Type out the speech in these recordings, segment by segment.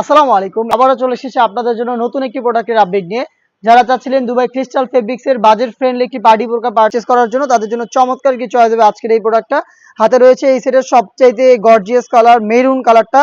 আসসালামু আলাইকুম। আবারও চলে এসেছি আপনাদের জন্য নতুন একটি প্রোডাক্টের আপডেট নিয়ে। যারা চাচ্ছিলেন দুবাই ক্রিস্টাল ফেব্রিক্স এর বাজেট ফ্রেন্ডলি একটি পার্টি বোরকা পারচেজ করার জন্য, তাদের জন্য চমৎকার কিছু চয়েস হবে আজকের এই প্রোডাক্টটা। হাতে রয়েছে এই সেটের সবচাইতে গর্জিয়াস কালার মেরুন কালারটা,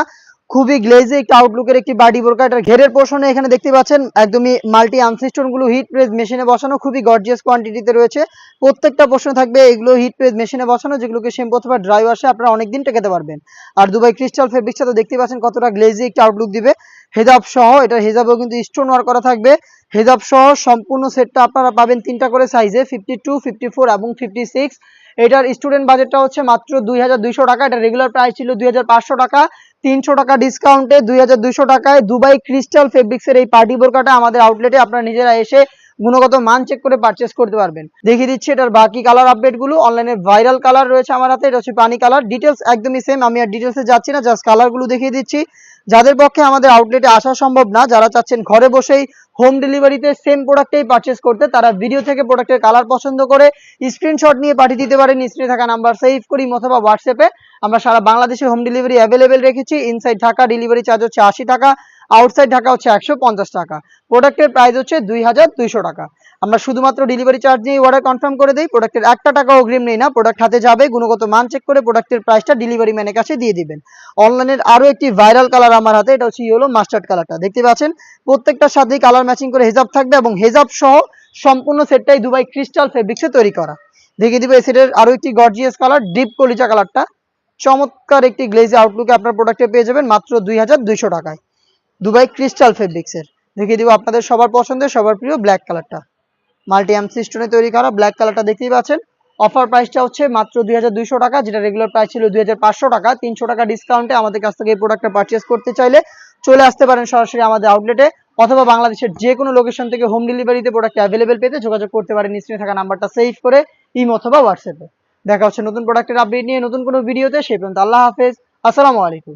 খুবই গ্লেজি একটা আউটলুকের একটি বাডি বোরকা। এটার ঘেরের পোর্শনে এখানে দেখতে পাচ্ছেন একদমই মাল্টি আনসিস্টোন গুলো হিট প্রেস মেশিনে বসানো, খুবই গর্জিয়াস কোয়ান্টিটিতে রয়েছে। প্রত্যেকটা পোর্শনে থাকবে এগুলো হিট প্রেস মেশিনে বসানো, যেগুলোকে শ্যাম্পু অথবা ড্রাই ওয়াশে আপনারা অনেকদিন টেকাতে পারবেন। আর দুবাই ক্রিস্টাল ফেব্রিক্সটা তো দেখতে পাচ্ছেন কতটা গ্লেজি একটা আউটলুক দিবে। হেজাব সহ, এটার হেজাবেও কিন্তু স্টোন ওয়ার্ক করা থাকবে। হেজাব সহ সম্পূর্ণ সেটটা আপনারা পাবেন তিনটা করে সাইজে, 52, 54 এবং 56। এটার স্টুডেন্ট বাজেটটা হচ্ছে মাত্র 2200 টাকা। এটা রেগুলার প্রাইস ছিল 2500 টাকা। 300 টাকা ডিসকাউন্টে 2200 টাকায় দুবাই ক্রিস্টাল ফেব্রিক্সের এই পার্টি বোরকাটা আমাদের আউটলেটে আপনারা নিজেরা এসে গুণগত মান চেক করে পারচেস করতে পারবেন। দেখিয়ে দিচ্ছি এটার বাকি কালার আপডেট গুলো। অনলাইনে ভাইরাল কালার রয়েছে আমার হাতে, এটা হচ্ছে পানি কালার। ডিটেলস একদমই সেম, আমি আর ডিটেলসে যাচ্ছি না, জাস্ট কালার গুলো দেখিয়ে দিচ্ছি। যাদের পক্ষে আমাদের আউটলেটে আসা সম্ভব না, যারা চাচ্ছেন ঘরে বসেই হোম ডেলিভারিতে সেম প্রোডাক্টেই পারচেস করতে, তারা ভিডিও থেকে প্রোডাক্টের কালার পছন্দ করে স্ক্রিনশট নিয়ে পাঠিয়ে দিতে পারেন স্ক্রিনে থাকা নাম্বার সেভ করি অথবা হোয়াটসঅ্যাপে। আমরা সারা বাংলাদেশে হোম ডেলিভারি অ্যাভেলেবেল রেখেছি। ইনসাইড ঢাকা ডেলিভারি চার্জ হচ্ছে 80 টাকা, আউটসাইড ঢাকা হচ্ছে 150 টাকা। প্রোডাক্টের প্রাইস হচ্ছে 2200 টাকা। আমরা শুধুমাত্র ডেলিভারি চার্জ নিয়ে অর্ডার কনফার্ম করে দিই, প্রোডাক্টের 1 টাকা অগ্রিম নেই না। প্রোডাক্ট হাতে যাবে, গুণগত মান চেক করে প্রোডাক্টের প্রাইসটা ডেলিভারি ম্যানের কাছে দিয়ে দিবেন। অনলাইনের আরো একটি ভাইরাল কালার আমার হাতে, এটা হচ্ছে ইয়েলো মাস্টার্ড কালারটা। দেখতে পাচ্ছেন প্রত্যেকটার সাথেই কালার ম্যাচিং করে হেজাব থাকবে এবং হেজাব সহ সম্পূর্ণ সেটটাই দুবাই ক্রিস্টাল ফেব্রিক্সে তৈরি করা। দেখিয়ে দিবে এই সেটের আরো একটি গর্জিয়াস কালার, ডিপ কলিজা কালারটা। চমৎকার একটি গ্লেজি আউটলুকে আপনার প্রোডাক্টে পেয়ে যাবেন মাত্র 2200 টাকায় দুবাই ক্রিস্টাল ফেব্রিক্সের। দেখিয়ে দিব আপনাদের সবার পছন্দের সবার প্রিয় ব্ল্যাক কালারটা, মাল্টি এমসি স্টোনে তৈরি করা ব্ল্যাক কালারটা দেখতেই পাচ্ছেন। অফার প্রাইসটা হচ্ছে মাত্র 2200 টাকা, যেটা রেগুলার প্রাইস ছিল 2500 টাকা। 300 টাকা ডিসকাউন্টে আমাদের কাছ থেকে এই প্রোডাক্টটা পারচেস করতে চাইলে চলে আসতে পারেন সরাসরি আমাদের আউটলেটে, অথবা বাংলাদেশের যে কোনো লোকেশন থেকে হোম ডেলিভারিতে প্রোডাক্ট অ্যাভেলেবেল পেতে যোগাযোগ করতে পারেন স্ক্রিনে থাকা নাম্বারটা সেভ করে ইমো অথবা হোয়াটসঅ্যাপে। দেখা হচ্ছে নতুন প্রোডাক্টের আপডেট নিয়ে নতুন কোনো ভিডিওতে। সেই পর্যন্ত আল্লাহ হাফেজ, আসসালামু আলাইকুম।